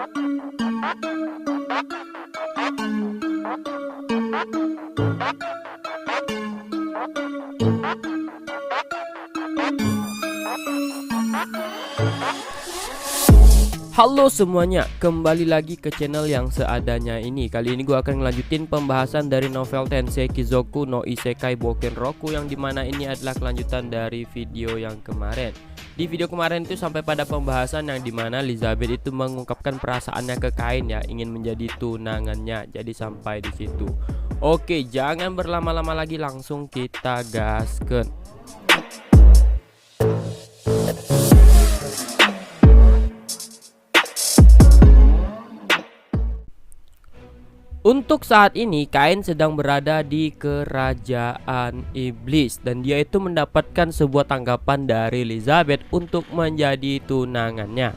Halo semuanya, kembali lagi ke channel yang seadanya ini. Kali ini gue akan ngelanjutin pembahasan dari novel Tensei Kizoku no Isekai Bokenroku, yang dimana ini adalah kelanjutan dari video yang kemarin. Di video kemarin itu sampai pada pembahasan yang dimana Elizabeth itu mengungkapkan perasaannya ke Kain ya, ingin menjadi tunangannya. Jadi sampai di situ. Oke, jangan berlama-lama lagi, langsung kita gaskeun. Untuk saat ini Kain sedang berada di kerajaan iblis, dan dia itu mendapatkan sebuah tanggapan dari Elizabeth untuk menjadi tunangannya.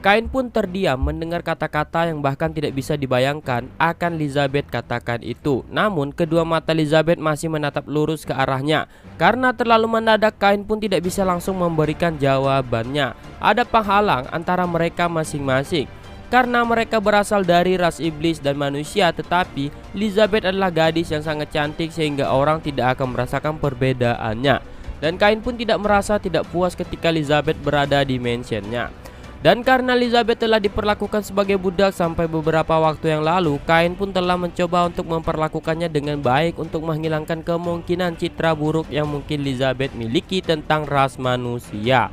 Kain pun terdiam mendengar kata-kata yang bahkan tidak bisa dibayangkan akan Elizabeth katakan itu. Namun kedua mata Elizabeth masih menatap lurus ke arahnya. Karena terlalu mendadak, Kain pun tidak bisa langsung memberikan jawabannya. Ada penghalang antara mereka masing-masing. Karena mereka berasal dari ras iblis dan manusia, tetapi Elizabeth adalah gadis yang sangat cantik sehingga orang tidak akan merasakan perbedaannya. Dan Kain pun tidak merasa tidak puas ketika Elizabeth berada di mansionnya. Dan karena Elizabeth telah diperlakukan sebagai budak sampai beberapa waktu yang lalu, Kain pun telah mencoba untuk memperlakukannya dengan baik untuk menghilangkan kemungkinan citra buruk yang mungkin Elizabeth miliki tentang ras manusia.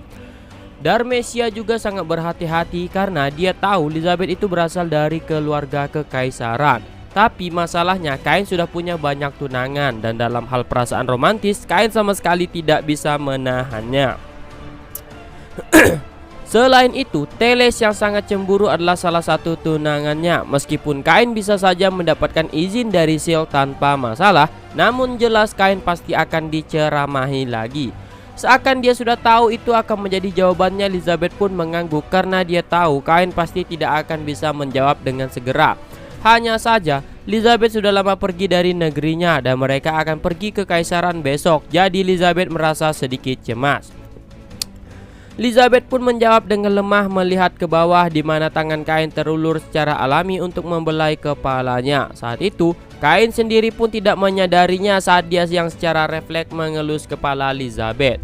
Darmesia juga sangat berhati-hati karena dia tahu Elizabeth itu berasal dari keluarga kekaisaran. Tapi masalahnya Kain sudah punya banyak tunangan, dan dalam hal perasaan romantis Kain sama sekali tidak bisa menahannya. Selain itu, Teles yang sangat cemburu adalah salah satu tunangannya. Meskipun Kain bisa saja mendapatkan izin dari Silk tanpa masalah, namun jelas Kain pasti akan diceramahi lagi. Seakan dia sudah tahu itu akan menjadi jawabannya, Elizabeth pun mengangguk karena dia tahu Kain pasti tidak akan bisa menjawab dengan segera. Hanya saja Elizabeth sudah lama pergi dari negerinya dan mereka akan pergi ke kaisaran besok. Jadi Elizabeth merasa sedikit cemas. Elizabeth pun menjawab dengan lemah melihat ke bawah di mana tangan Kain terulur secara alami untuk membelai kepalanya. Saat itu Kain sendiri pun tidak menyadarinya saat dia yang secara refleks mengelus kepala Elizabeth.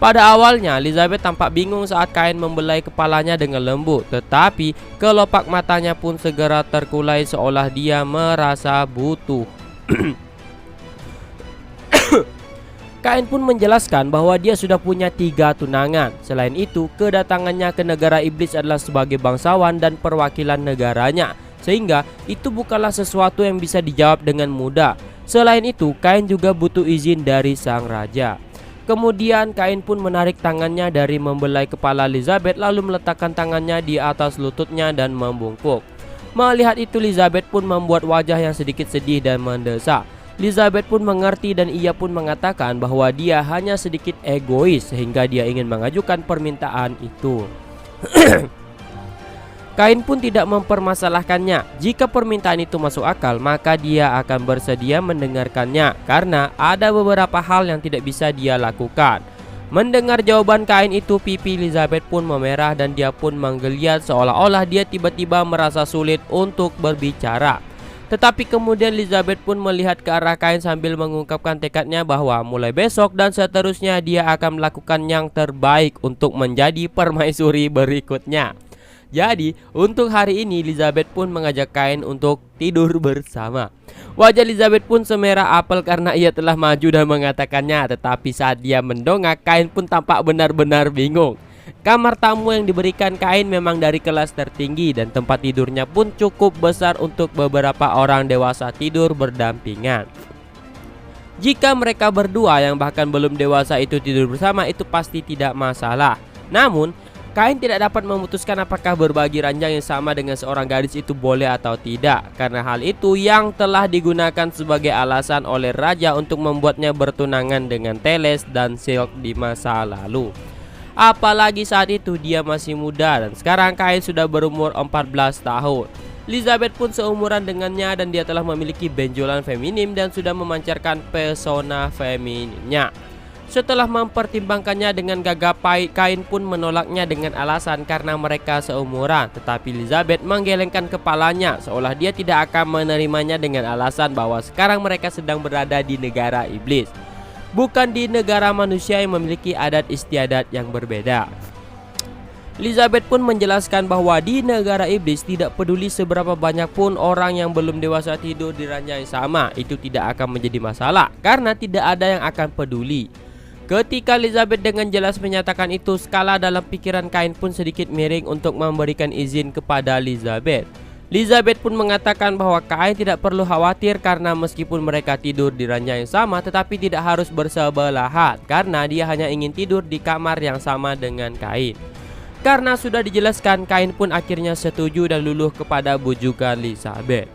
Pada awalnya Elizabeth tampak bingung saat Kain membelai kepalanya dengan lembut, tetapi kelopak matanya pun segera terkulai seolah dia merasa butuh. Kain pun menjelaskan bahwa dia sudah punya 3 tunangan. Selain itu, kedatangannya ke negara iblis adalah sebagai bangsawan dan perwakilan negaranya, sehingga itu bukanlah sesuatu yang bisa dijawab dengan mudah. Selain itu, Kain juga butuh izin dari sang raja. Kemudian Kain pun menarik tangannya dari membelai kepala Elizabeth, lalu meletakkan tangannya di atas lututnya dan membungkuk. Melihat itu, Elizabeth pun membuat wajah yang sedikit sedih dan mendesak. Elizabeth pun mengerti dan ia pun mengatakan bahwa dia hanya sedikit egois sehingga dia ingin mengajukan permintaan itu. Kain pun tidak mempermasalahkannya. Jika permintaan itu masuk akal, maka dia akan bersedia mendengarkannya karena ada beberapa hal yang tidak bisa dia lakukan. Mendengar jawaban Kain itu, pipi Elizabeth pun memerah dan dia pun menggeliat seolah-olah dia tiba-tiba merasa sulit untuk berbicara. Tetapi kemudian Elizabeth pun melihat ke arah Kain sambil mengungkapkan tekadnya bahwa mulai besok dan seterusnya dia akan melakukan yang terbaik untuk menjadi permaisuri berikutnya. Jadi untuk hari ini Elizabeth pun mengajak Kain untuk tidur bersama. Wajah Elizabeth pun semerah apel karena ia telah maju dan mengatakannya. Tetapi saat dia mendongak, Kain pun tampak benar-benar bingung. Kamar tamu yang diberikan Kain memang dari kelas tertinggi dan tempat tidurnya pun cukup besar untuk beberapa orang dewasa tidur berdampingan. Jika mereka berdua yang bahkan belum dewasa itu tidur bersama, itu pasti tidak masalah. Namun Kain tidak dapat memutuskan apakah berbagi ranjang yang sama dengan seorang gadis itu boleh atau tidak, karena hal itu yang telah digunakan sebagai alasan oleh raja untuk membuatnya bertunangan dengan Teles dan Silk di masa lalu. Apalagi saat itu dia masih muda dan sekarang Kain sudah berumur 14 tahun. Elizabeth pun seumuran dengannya dan dia telah memiliki benjolan feminim dan sudah memancarkan pesona femininnya. Setelah mempertimbangkannya dengan gagap, Kain pun menolaknya dengan alasan karena mereka seumuran. Tetapi Elizabeth menggelengkan kepalanya seolah dia tidak akan menerimanya dengan alasan bahwa sekarang mereka sedang berada di negara iblis, bukan di negara manusia yang memiliki adat istiadat yang berbeda. Elizabeth pun menjelaskan bahwa di negara iblis tidak peduli seberapa banyak pun orang yang belum dewasa tidur di ranjang yang sama, itu tidak akan menjadi masalah karena tidak ada yang akan peduli. Ketika Elizabeth dengan jelas menyatakan itu, skala dalam pikiran Kain pun sedikit miring untuk memberikan izin kepada Elizabeth. Elizabeth pun mengatakan bahwa Kain tidak perlu khawatir karena meskipun mereka tidur di ranjang yang sama tetapi tidak harus bersebelahan karena dia hanya ingin tidur di kamar yang sama dengan Kain. Karena sudah dijelaskan, Kain pun akhirnya setuju dan luluh kepada bujukan Elizabeth.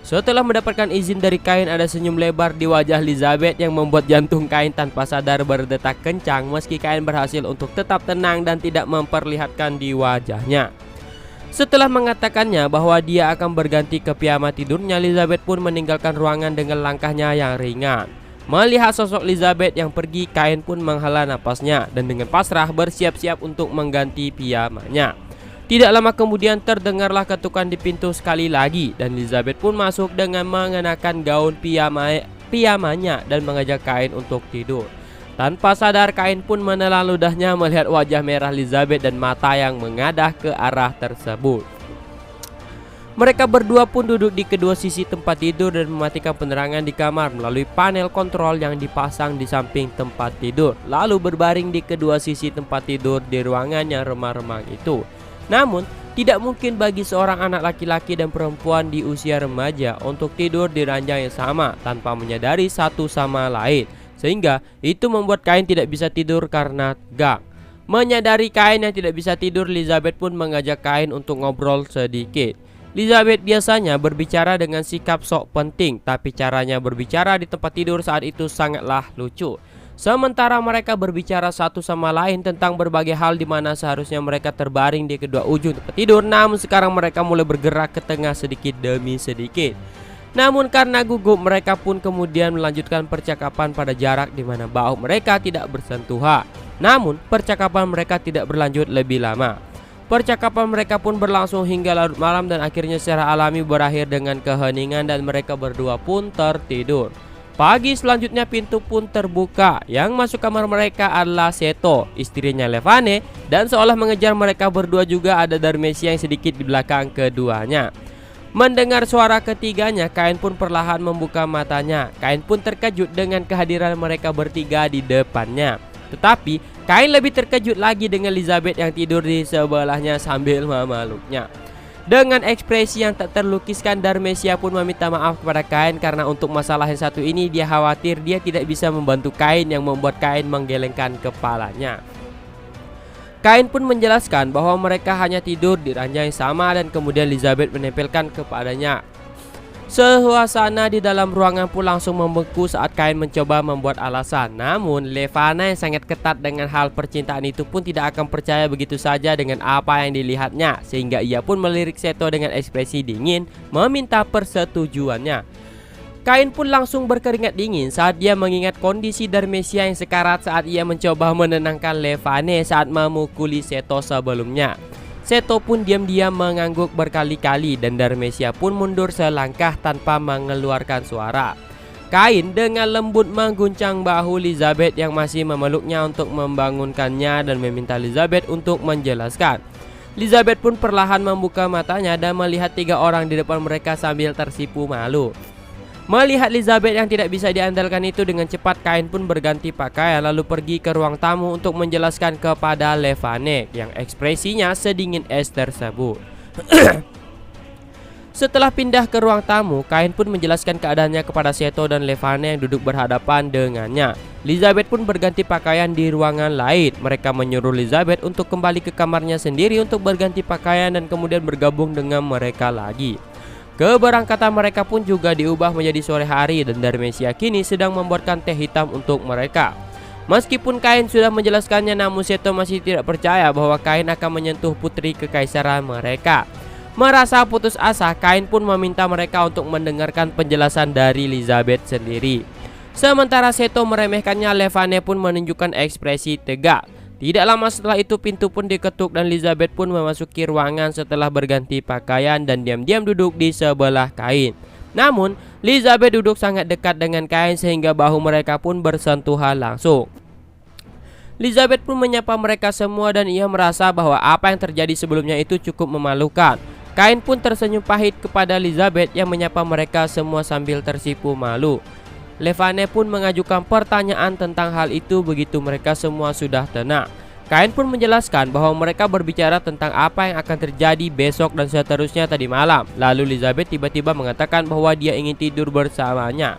Setelah mendapatkan izin dari Kain, ada senyum lebar di wajah Elizabeth yang membuat jantung Kain tanpa sadar berdetak kencang meski Kain berhasil untuk tetap tenang dan tidak memperlihatkan di wajahnya. Setelah mengatakannya bahwa dia akan berganti ke piyama tidurnya, Elizabeth pun meninggalkan ruangan dengan langkahnya yang ringan. Melihat sosok Elizabeth yang pergi, Kain pun menghela napasnya dan dengan pasrah bersiap-siap untuk mengganti piyamanya. Tidak lama kemudian terdengarlah ketukan di pintu sekali lagi dan Elizabeth pun masuk dengan mengenakan gaun piyamanya dan mengajak Kain untuk tidur. Tanpa sadar, Kain pun menelan ludahnya melihat wajah merah Elizabeth dan mata yang mengadah ke arah tersebut. Mereka berdua pun duduk di kedua sisi tempat tidur dan mematikan penerangan di kamar melalui panel kontrol yang dipasang di samping tempat tidur, lalu berbaring di kedua sisi tempat tidur di ruangan yang remang-remang itu. Namun, tidak mungkin bagi seorang anak laki-laki dan perempuan di usia remaja untuk tidur di ranjang yang sama tanpa menyadari satu sama lain, sehingga itu membuat Kain tidak bisa tidur karena tegang. Menyadari Kain yang tidak bisa tidur, Elizabeth pun mengajak Kain untuk ngobrol sedikit. Elizabeth biasanya berbicara dengan sikap sok penting, tapi caranya berbicara di tempat tidur saat itu sangatlah lucu. Sementara mereka berbicara satu sama lain tentang berbagai hal di mana seharusnya mereka terbaring di kedua ujung tempat tidur, namun sekarang mereka mulai bergerak ke tengah sedikit demi sedikit. Namun karena gugup, mereka pun kemudian melanjutkan percakapan pada jarak di mana bahu mereka tidak bersentuhan. Namun percakapan mereka tidak berlanjut lebih lama. Percakapan mereka pun berlangsung hingga larut malam dan akhirnya secara alami berakhir dengan keheningan dan mereka berdua pun tertidur. Pagi selanjutnya pintu pun terbuka. Yang masuk kamar mereka adalah Seto, istrinya Levane, dan seolah mengejar mereka berdua juga ada Dharmesia yang sedikit di belakang keduanya. Mendengar suara ketiganya, Kain pun perlahan membuka matanya. Kain pun terkejut dengan kehadiran mereka bertiga di depannya. Tetapi Kain lebih terkejut lagi dengan Elizabeth yang tidur di sebelahnya sambil memeluknya. Dengan ekspresi yang tak terlukiskan, Dharmesia pun meminta maaf kepada Kain karena untuk masalah yang satu ini dia khawatir dia tidak bisa membantu Kain, yang membuat Kain menggelengkan kepalanya. Kain pun menjelaskan bahwa mereka hanya tidur di ranjang yang sama dan kemudian Elizabeth menempelkan kepadanya. Suasana di dalam ruangan pun langsung membeku saat Kain mencoba membuat alasan. Namun Levana yang sangat ketat dengan hal percintaan itu pun tidak akan percaya begitu saja dengan apa yang dilihatnya, sehingga ia pun melirik Seto dengan ekspresi dingin meminta persetujuannya. Kain pun langsung berkeringat dingin saat dia mengingat kondisi Dharmesia yang sekarat saat ia mencoba menenangkan Levane saat memukuli Seto sebelumnya. Seto pun diam-diam mengangguk berkali-kali dan Dharmesia pun mundur selangkah tanpa mengeluarkan suara. Kain dengan lembut mengguncang bahu Elizabeth yang masih memeluknya untuk membangunkannya dan meminta Elizabeth untuk menjelaskan. Elizabeth pun perlahan membuka matanya dan melihat tiga orang di depan mereka sambil tersipu malu. Melihat Elizabeth yang tidak bisa diandalkan itu, dengan cepat Kain pun berganti pakaian lalu pergi ke ruang tamu untuk menjelaskan kepada Levane yang ekspresinya sedingin es tersebut. Setelah pindah ke ruang tamu, Kain pun menjelaskan keadaannya kepada Seto dan Levane yang duduk berhadapan dengannya. Elizabeth pun berganti pakaian di ruangan lain. Mereka menyuruh Elizabeth untuk kembali ke kamarnya sendiri untuk berganti pakaian dan kemudian bergabung dengan mereka lagi. Keberangkatan mereka pun juga diubah menjadi sore hari dan Dharmesia kini sedang membuatkan teh hitam untuk mereka. Meskipun Kain sudah menjelaskannya, namun Seto masih tidak percaya bahwa Kain akan menyentuh putri kekaisaran mereka. Merasa putus asa, Kain pun meminta mereka untuk mendengarkan penjelasan dari Elizabeth sendiri. Sementara Seto meremehkannya, Levane pun menunjukkan ekspresi tegak. Tidak lama setelah itu pintu pun diketuk dan Elizabeth pun memasuki ruangan setelah berganti pakaian dan diam-diam duduk di sebelah Kain. Namun, Elizabeth duduk sangat dekat dengan Kain sehingga bahu mereka pun bersentuhan langsung. Elizabeth pun menyapa mereka semua dan ia merasa bahwa apa yang terjadi sebelumnya itu cukup memalukan. Kain pun tersenyum pahit kepada Elizabeth yang menyapa mereka semua sambil tersipu malu. Levane pun mengajukan pertanyaan tentang hal itu begitu mereka semua sudah tenang. Kain pun menjelaskan bahwa mereka berbicara tentang apa yang akan terjadi besok dan seterusnya tadi malam. Lalu Elizabeth tiba-tiba mengatakan bahwa dia ingin tidur bersamanya.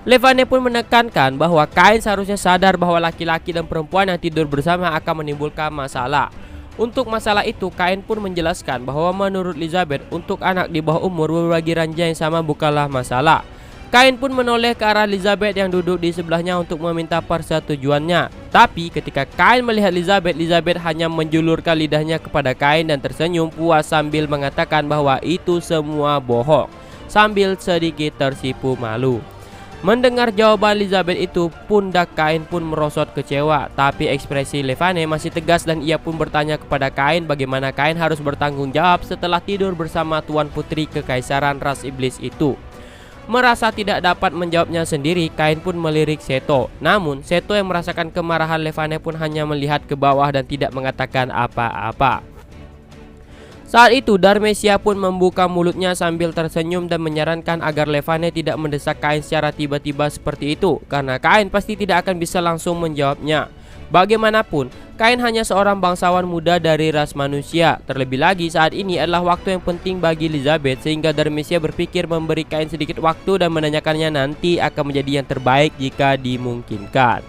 Levane pun menekankan bahwa Kain seharusnya sadar bahwa laki-laki dan perempuan yang tidur bersama akan menimbulkan masalah. Untuk masalah itu, Kain pun menjelaskan bahwa menurut Elizabeth, untuk anak di bawah umur berbagi ranjang yang sama bukanlah masalah. Kain pun menoleh ke arah Elizabeth yang duduk di sebelahnya untuk meminta persetujuannya. Tapi ketika Kain melihat Elizabeth, Elizabeth hanya menjulurkan lidahnya kepada Kain dan tersenyum puas sambil mengatakan bahwa itu semua bohong, sambil sedikit tersipu malu. Mendengar jawaban Elizabeth itu, pundak Kain pun merosot kecewa. Tapi ekspresi Levane masih tegas dan ia pun bertanya kepada Kain bagaimana Kain harus bertanggung jawab setelah tidur bersama Tuan Putri Kekaisaran Ras Iblis itu. Merasa tidak dapat menjawabnya sendiri, Kain pun melirik Seto. Namun, Seto yang merasakan kemarahan Levane pun hanya melihat ke bawah dan tidak mengatakan apa-apa. Saat itu Dharmesia pun membuka mulutnya sambil tersenyum dan menyarankan agar Levane tidak mendesak Kain secara tiba-tiba seperti itu, karena Kain pasti tidak akan bisa langsung menjawabnya. Bagaimanapun, Kain hanya seorang bangsawan muda dari ras manusia. Terlebih lagi saat ini adalah waktu yang penting bagi Elizabeth, sehingga Dharmesia berpikir memberi Kain sedikit waktu dan menanyakannya nanti akan menjadi yang terbaik jika dimungkinkan.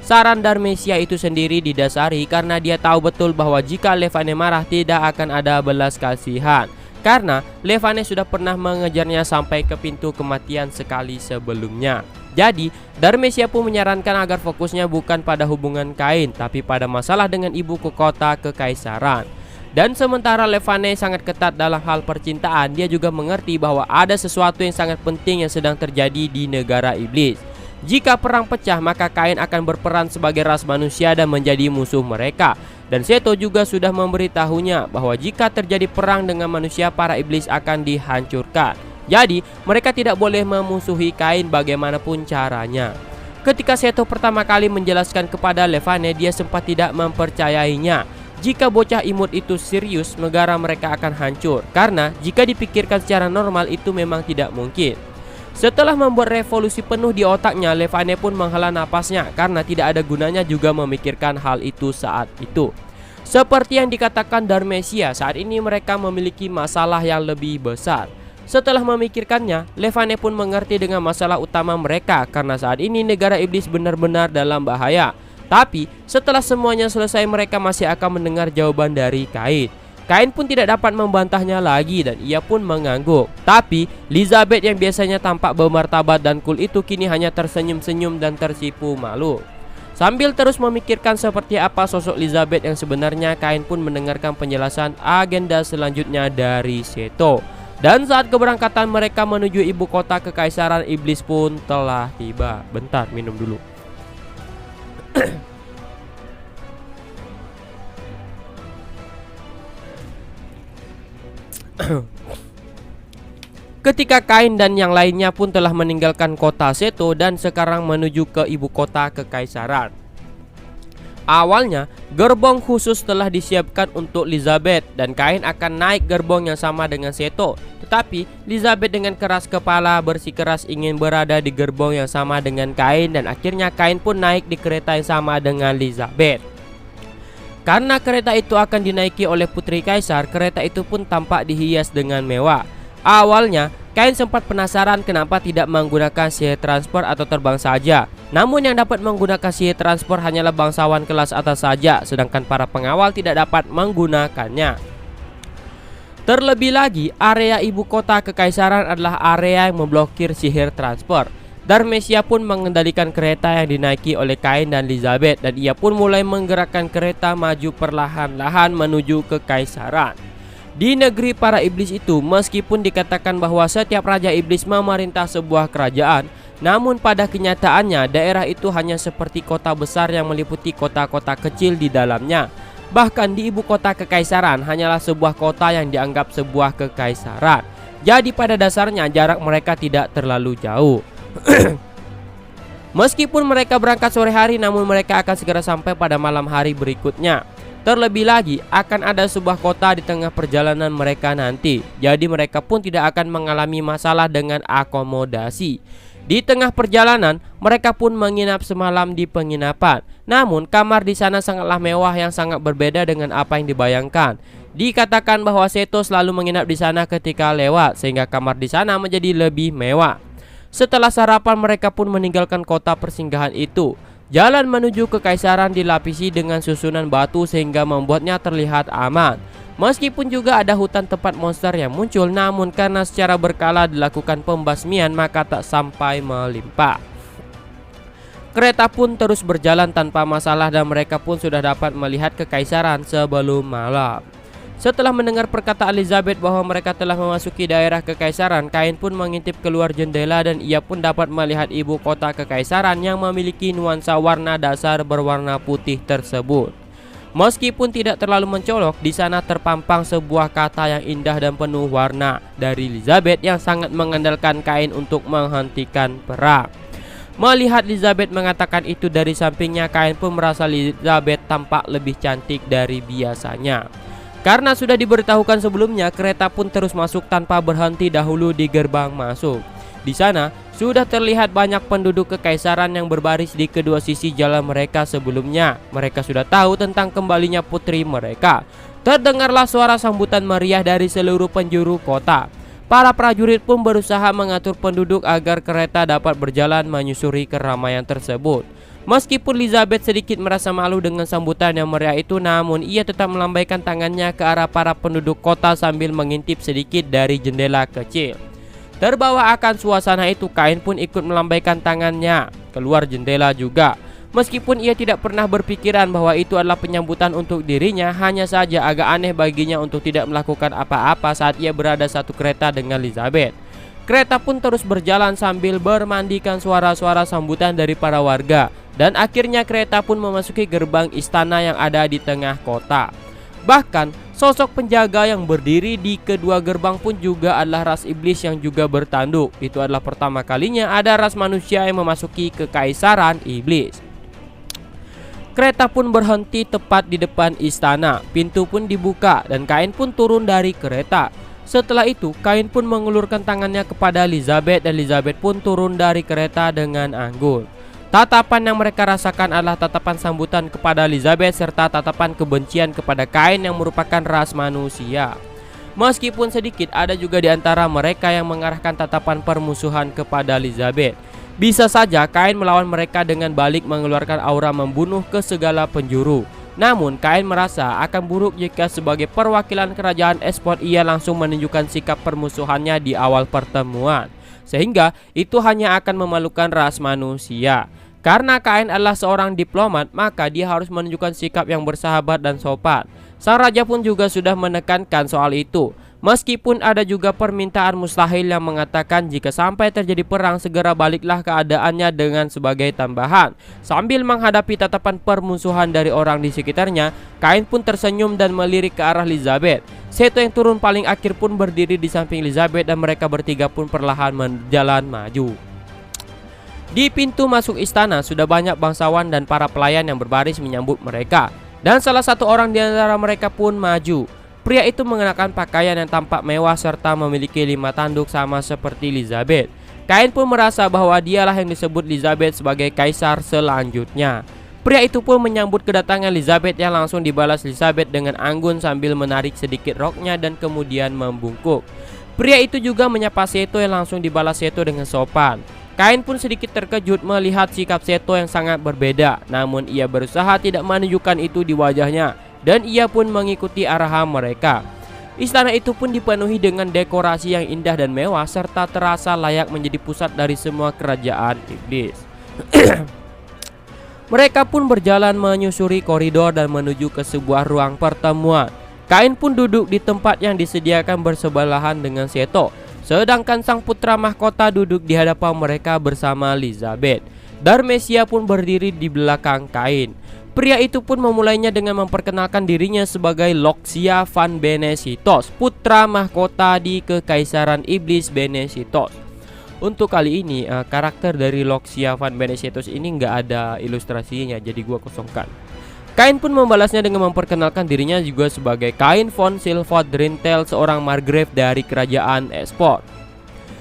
Saran Dharmesia itu sendiri didasari karena dia tahu betul bahwa jika Levane marah tidak akan ada belas kasihan. Karena Levane sudah pernah mengejarnya sampai ke pintu kematian sekali sebelumnya. Jadi Dharmesia pun menyarankan agar fokusnya bukan pada hubungan Kain, tapi pada masalah dengan ibu kota kekaisaran. Dan sementara Levane sangat ketat dalam hal percintaan, dia juga mengerti bahwa ada sesuatu yang sangat penting yang sedang terjadi di negara iblis. Jika perang pecah, maka Kain akan berperan sebagai ras manusia dan menjadi musuh mereka. Dan Seto juga sudah memberitahunya bahwa jika terjadi perang dengan manusia, para iblis akan dihancurkan. Jadi, mereka tidak boleh memusuhi Kain bagaimanapun caranya. Ketika Seto pertama kali menjelaskan kepada Levane, dia sempat tidak mempercayainya. Jika bocah imut itu serius, negara mereka akan hancur. Karena jika dipikirkan secara normal, itu memang tidak mungkin. Setelah membuat revolusi penuh di otaknya, Levane pun menghela napasnya karena tidak ada gunanya juga memikirkan hal itu saat itu. Seperti yang dikatakan Dharmesia, saat ini mereka memiliki masalah yang lebih besar. Setelah memikirkannya, Levane pun mengerti dengan masalah utama mereka karena saat ini negara iblis benar-benar dalam bahaya. Tapi setelah semuanya selesai, mereka masih akan mendengar jawaban dari Kain. Kain pun tidak dapat membantahnya lagi dan ia pun mengangguk. Tapi Elizabeth yang biasanya tampak bermartabat dan cool itu kini hanya tersenyum-senyum dan tersipu malu. Sambil terus memikirkan seperti apa sosok Elizabeth yang sebenarnya, Kain pun mendengarkan penjelasan agenda selanjutnya dari Seto. Dan saat keberangkatan mereka menuju ibu kota kekaisaran iblis pun telah tiba. Bentar, minum dulu. Ketika Kain dan yang lainnya pun telah meninggalkan kota Seto dan sekarang menuju ke ibu kota kekaisaran. Awalnya, gerbong khusus telah disiapkan untuk Elizabeth dan Kain akan naik gerbong yang sama dengan Seto. Tetapi Elizabeth dengan keras kepala bersikeras ingin berada di gerbong yang sama dengan Kain dan akhirnya Kain pun naik di kereta yang sama dengan Elizabeth. Karena kereta itu akan dinaiki oleh Putri Kaisar, kereta itu pun tampak dihias dengan mewah. Awalnya, Kain sempat penasaran kenapa tidak menggunakan sihir transfer atau terbang saja. Namun yang dapat menggunakan sihir transfer hanyalah bangsawan kelas atas saja, sedangkan para pengawal tidak dapat menggunakannya. Terlebih lagi, area ibu kota kekaisaran adalah area yang memblokir sihir transfer. Dharmesia pun mengendalikan kereta yang dinaiki oleh Kain dan Elizabeth dan ia pun mulai menggerakkan kereta maju perlahan-lahan menuju kekaisaran. Di negeri para iblis itu, meskipun dikatakan bahwa setiap raja iblis memerintah sebuah kerajaan, namun pada kenyataannya daerah itu hanya seperti kota besar yang meliputi kota-kota kecil di dalamnya. Bahkan di ibu kota kekaisaran hanyalah sebuah kota yang dianggap sebuah kekaisaran. Jadi pada dasarnya jarak mereka tidak terlalu jauh. Meskipun mereka berangkat sore hari, namun mereka akan segera sampai pada malam hari berikutnya. Terlebih lagi, akan ada sebuah kota di tengah perjalanan mereka nanti. Jadi mereka pun tidak akan mengalami masalah dengan akomodasi. Di tengah perjalanan, mereka pun menginap semalam di penginapan. Namun, kamar di sana sangatlah mewah yang sangat berbeda dengan apa yang dibayangkan. Dikatakan bahwa Seto selalu menginap di sana ketika lewat, sehingga kamar di sana menjadi lebih mewah. Setelah sarapan, mereka pun meninggalkan kota persinggahan itu. Jalan menuju kekaisaran dilapisi dengan susunan batu sehingga membuatnya terlihat aman. Meskipun juga ada hutan tempat monster yang muncul, namun karena secara berkala dilakukan pembasmian maka tak sampai melimpah. Kereta pun terus berjalan tanpa masalah dan mereka pun sudah dapat melihat kekaisaran sebelum malam. Setelah mendengar perkataan Elizabeth bahwa mereka telah memasuki daerah kekaisaran, Kain pun mengintip keluar jendela dan ia pun dapat melihat ibu kota kekaisaran yang memiliki nuansa warna dasar berwarna putih tersebut. Meskipun tidak terlalu mencolok, di sana terpampang sebuah kata yang indah dan penuh warna dari Elizabeth yang sangat mengandalkan Kain untuk menghentikan perang. Melihat Elizabeth mengatakan itu dari sampingnya, Kain pun merasa Elizabeth tampak lebih cantik dari biasanya. Karena sudah diberitahukan sebelumnya, kereta pun terus masuk tanpa berhenti dahulu di gerbang masuk. Di sana sudah terlihat banyak penduduk kekaisaran yang berbaris di kedua sisi jalan mereka sebelumnya. Mereka sudah tahu tentang kembalinya putri mereka. Terdengarlah suara sambutan meriah dari seluruh penjuru kota. Para prajurit pun berusaha mengatur penduduk agar kereta dapat berjalan menyusuri keramaian tersebut. Meskipun Elizabeth sedikit merasa malu dengan sambutan yang meriah itu, namun ia tetap melambaikan tangannya ke arah para penduduk kota sambil mengintip sedikit dari jendela kecil. Terbawa akan suasana itu, Kain pun ikut melambaikan tangannya keluar jendela juga. Meskipun ia tidak pernah berpikiran bahwa itu adalah penyambutan untuk dirinya, hanya saja agak aneh baginya untuk tidak melakukan apa-apa saat ia berada satu kereta dengan Elizabeth. Kereta pun terus berjalan sambil bermandikan suara-suara sambutan dari para warga. Dan akhirnya kereta pun memasuki gerbang istana yang ada di tengah kota. Bahkan sosok penjaga yang berdiri di kedua gerbang pun juga adalah ras iblis yang juga bertanduk. Itu adalah pertama kalinya ada ras manusia yang memasuki kekaisaran iblis. Kereta pun berhenti tepat di depan istana. Pintu pun dibuka dan Kain pun turun dari kereta. Setelah itu, Kain pun mengulurkan tangannya kepada Elizabeth dan Elizabeth pun turun dari kereta dengan anggun. Tatapan yang mereka rasakan adalah tatapan sambutan kepada Elizabeth serta tatapan kebencian kepada Kain yang merupakan ras manusia. Meskipun sedikit ada juga di antara mereka yang mengarahkan tatapan permusuhan kepada Elizabeth. Bisa saja Kain melawan mereka dengan balik mengeluarkan aura membunuh ke segala penjuru. Namun Kain merasa akan buruk jika sebagai perwakilan kerajaan Esport ia langsung menunjukkan sikap permusuhannya di awal pertemuan. Sehingga itu hanya akan memalukan ras manusia. Karena Kain adalah seorang diplomat, maka dia harus menunjukkan sikap yang bersahabat dan sopan. Sang raja pun juga sudah menekankan soal itu. Meskipun ada juga permintaan mustahil yang mengatakan jika sampai terjadi perang segera baliklah keadaannya dengan sebagai tambahan. Sambil menghadapi tatapan permusuhan dari orang di sekitarnya, Kain pun tersenyum dan melirik ke arah Elizabeth. Seto yang turun paling akhir pun berdiri di samping Elizabeth dan mereka bertiga pun perlahan berjalan maju. Di pintu masuk istana sudah banyak bangsawan dan para pelayan yang berbaris menyambut mereka. Dan salah satu orang di antara mereka pun maju. Pria itu mengenakan pakaian yang tampak mewah serta memiliki 5 tanduk sama seperti Elizabeth. Kain pun merasa bahwa dialah yang disebut Elizabeth sebagai kaisar selanjutnya. Pria itu pun menyambut kedatangan Elizabeth yang langsung dibalas Elizabeth dengan anggun sambil menarik sedikit roknya dan kemudian membungkuk. Pria itu juga menyapa Seto yang langsung dibalas Seto dengan sopan. Kain pun sedikit terkejut melihat sikap Seto yang sangat berbeda, namun ia berusaha tidak menunjukkan itu di wajahnya dan ia pun mengikuti arahan mereka. Istana itu pun dipenuhi dengan dekorasi yang indah dan mewah serta terasa layak menjadi pusat dari semua kerajaan iblis. Mereka pun berjalan menyusuri koridor dan menuju ke sebuah ruang pertemuan. Kain pun duduk di tempat yang disediakan bersebelahan dengan Seto, sedangkan sang putra mahkota duduk di hadapan mereka bersama Elizabeth. Dharmesia pun berdiri di belakang Kain. Pria itu pun memulainya dengan memperkenalkan dirinya sebagai Loxia van Bene Sithos, putra mahkota di Kekaisaran Iblis Bene Sithos. Untuk kali ini karakter dari Loxia van Bene Sithos ini nggak ada ilustrasinya, jadi gua kosongkan. Kain pun membalasnya dengan memperkenalkan dirinya juga sebagai Kain von Silvoth Drintel, seorang margrave dari kerajaan Esport.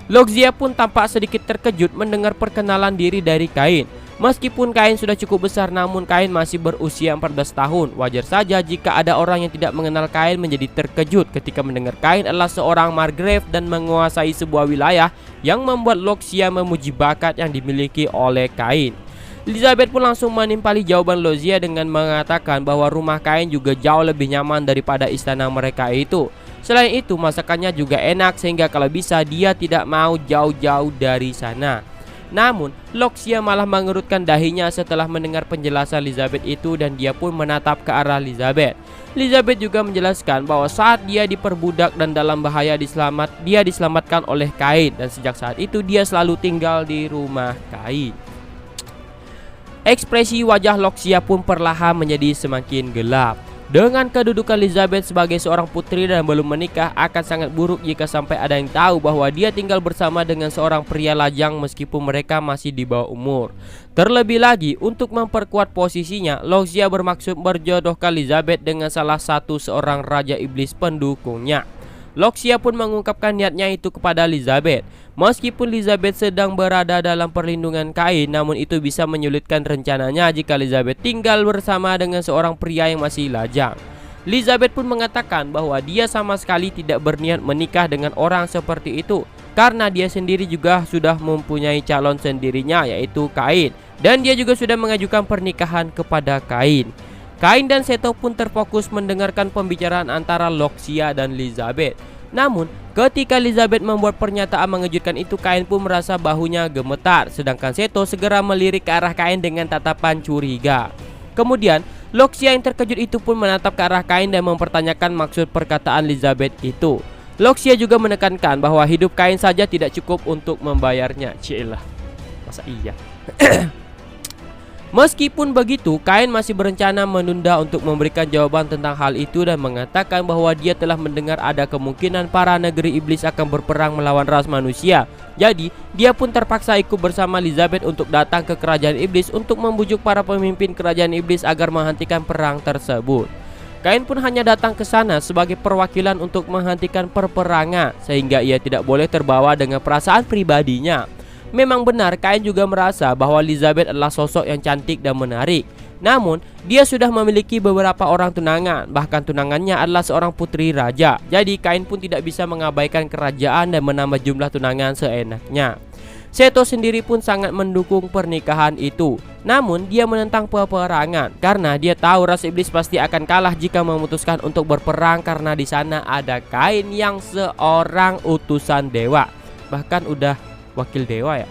Loxia pun tampak sedikit terkejut mendengar perkenalan diri dari Kain. Meskipun Kain sudah cukup besar, namun Kain masih berusia 14 tahun. Wajar saja jika ada orang yang tidak mengenal Kain menjadi terkejut ketika mendengar Kain adalah seorang margrave dan menguasai sebuah wilayah, yang membuat Loxia memuji bakat yang dimiliki oleh Kain. Elizabeth pun langsung menimpali jawaban Loxia dengan mengatakan bahwa rumah Kain juga jauh lebih nyaman daripada istana mereka itu. Selain itu, masakannya juga enak sehingga kalau bisa dia tidak mau jauh-jauh dari sana. Namun, Loxia malah mengerutkan dahinya setelah mendengar penjelasan Elizabeth itu dan dia pun menatap ke arah Elizabeth. Elizabeth juga menjelaskan bahwa saat dia diperbudak dan dalam bahaya dia diselamatkan oleh Kain dan sejak saat itu dia selalu tinggal di rumah Kain. Ekspresi wajah Loxia pun perlahan menjadi semakin gelap. Dengan kedudukan Elizabeth sebagai seorang putri dan belum menikah, akan sangat buruk jika sampai ada yang tahu bahwa dia tinggal bersama dengan seorang pria lajang meskipun mereka masih di bawah umur. Terlebih lagi, untuk memperkuat posisinya, Loxia bermaksud berjodohkan Elizabeth dengan salah satu seorang raja iblis pendukungnya. Loxia pun mengungkapkan niatnya itu kepada Elizabeth. Meskipun Elizabeth sedang berada dalam perlindungan Kain, namun itu bisa menyulitkan rencananya jika Elizabeth tinggal bersama dengan seorang pria yang masih lajang. Elizabeth pun mengatakan bahwa dia sama sekali tidak berniat menikah dengan orang seperti itu, karena dia sendiri juga sudah mempunyai calon sendirinya, yaitu Kain, dan dia juga sudah mengajukan pernikahan kepada Kain. Kain dan Seto pun terfokus mendengarkan pembicaraan antara Loxia dan Elizabeth. Namun, ketika Elizabeth membuat pernyataan mengejutkan itu, Kain pun merasa bahunya gemetar, sedangkan Seto segera melirik ke arah Kain dengan tatapan curiga. Kemudian, Loxia yang terkejut itu pun menatap ke arah Kain dan mempertanyakan maksud perkataan Elizabeth itu. Loxia juga menekankan bahwa hidup Kain saja tidak cukup untuk membayarnya. Cilah, masa iya? Meskipun begitu, Kain masih berencana menunda untuk memberikan jawaban tentang hal itu dan mengatakan bahwa dia telah mendengar ada kemungkinan para negeri iblis akan berperang melawan ras manusia. Jadi, dia pun terpaksa ikut bersama Elizabeth untuk datang ke kerajaan iblis untuk membujuk para pemimpin kerajaan iblis agar menghentikan perang tersebut. Kain pun hanya datang ke sana sebagai perwakilan untuk menghentikan perperangan, sehingga ia tidak boleh terbawa dengan perasaan pribadinya. Memang benar, Kain juga merasa bahwa Elizabeth adalah sosok yang cantik dan menarik. Namun, dia sudah memiliki beberapa orang tunangan, bahkan tunangannya adalah seorang putri raja. Jadi, Kain pun tidak bisa mengabaikan kerajaan dan menambah jumlah tunangan seenaknya. Seto sendiri pun sangat mendukung pernikahan itu. Namun, dia menentang peperangan karena dia tahu ras iblis pasti akan kalah jika memutuskan untuk berperang, karena di sana ada Kain yang seorang utusan dewa, bahkan udah wakil dewa ya.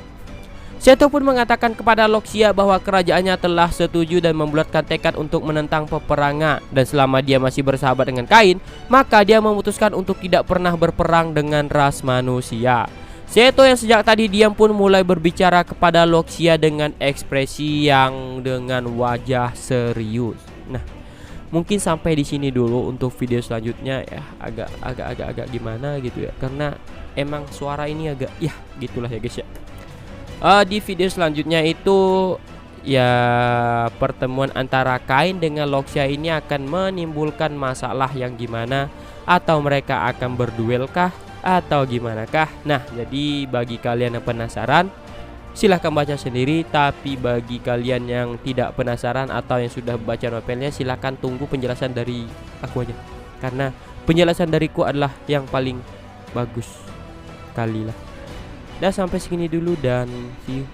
Seto pun mengatakan kepada Loxia bahwa kerajaannya telah setuju dan membulatkan tekad untuk menentang peperangan, dan selama dia masih bersahabat dengan Kain, maka dia memutuskan untuk tidak pernah berperang dengan ras manusia. Seto yang sejak tadi diam pun mulai berbicara kepada Loxia dengan ekspresi yang dengan wajah serius. Nah, mungkin sampai di sini dulu untuk video selanjutnya ya, agak gimana gitu ya, karena emang suara ini agak ya gitulah ya guys ya. Di video selanjutnya itu ya, pertemuan antara Kain dengan Loxia ini akan menimbulkan masalah yang gimana, atau mereka akan berduel kah atau gimana kah. Nah, jadi bagi kalian yang penasaran, silahkan baca sendiri. Tapi bagi kalian yang tidak penasaran atau yang sudah baca novelnya, silahkan tunggu penjelasan dari aku aja, karena penjelasan dariku adalah yang paling bagus kali lah. Dah, sampai segini dulu dan see you.